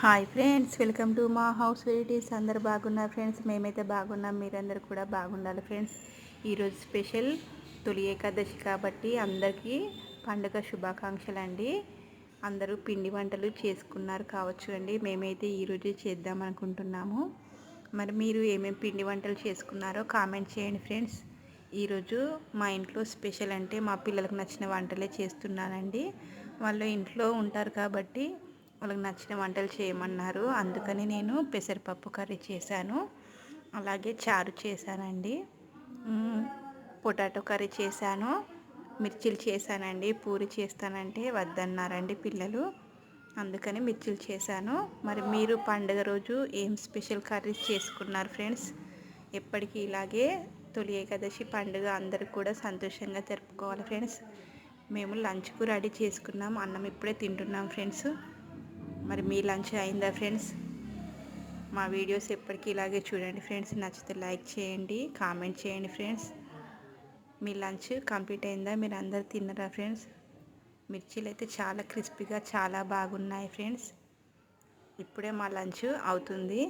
Hi friends, welcome to మా house varieties. అందరు బాగున్నారు ఫ్రెండ్స్. మేమైతే బాగున్నాం, మీరందరూ కూడా బాగుండాలి ఫ్రెండ్స్. ఈరోజు స్పెషల్ తొలి ఏకాదశి కాబట్టి అందరికీ పండుగ శుభాకాంక్షలు అండి. అందరూ పిండి వంటలు చేసుకున్నారు కావచ్చు అండి. మేమైతే ఈరోజు చేద్దాం అనుకుంటున్నాము. మరి మీరు ఏమేమి పిండి వంటలు చేసుకున్నారో కామెంట్ చేయండి ఫ్రెండ్స్. ఈరోజు మా ఇంట్లో స్పెషల్ అంటే మా పిల్లలకు నచ్చిన వంటలే చేస్తున్నానండి. వాళ్ళు ఇంట్లో ఉంటారు కాబట్టి వాళ్ళకి నచ్చిన వంటలు చేయమన్నారు. అందుకని నేను పెసరపప్పు కర్రీ చేశాను, అలాగే చారు చేశానండి, పొటాటో కర్రీ చేశాను, మిర్చిలు చేశానండి. పూరి చేస్తానంటే వద్దన్నారండి పిల్లలు, అందుకని మిర్చిలు చేశాను. మరి మీరు పండుగ రోజు ఏం స్పెషల్ కర్రీస్ చేసుకున్నారు ఫ్రెండ్స్? ఎప్పటికీ ఇలాగే తొలి ఏకాదశి పండుగ అందరూ కూడా సంతోషంగా జరుపుకోవాలి ఫ్రెండ్స్. మేము లంచ్కు రెడీ చేసుకున్నాం, అన్నం ఇప్పుడే తింటున్నాం ఫ్రెండ్స్. మరి మీ లంచ్ అయిందా ఫ్రెండ్స్? మా వీడియోస్ ఎప్పటికీ ఇలాగే చూడండి ఫ్రెండ్స్. నచ్చితే లైక్ చేయండి, కామెంట్ చేయండి ఫ్రెండ్స్. మీ లంచ్ కంప్లీట్ అయిందా? మీరు అందరు తిన్నారా ఫ్రెండ్స్? మిర్చీలు అయితే చాలా క్రిస్పీగా చాలా బాగున్నాయి ఫ్రెండ్స్. ఇప్పుడే మా లంచ్ అవుతుంది.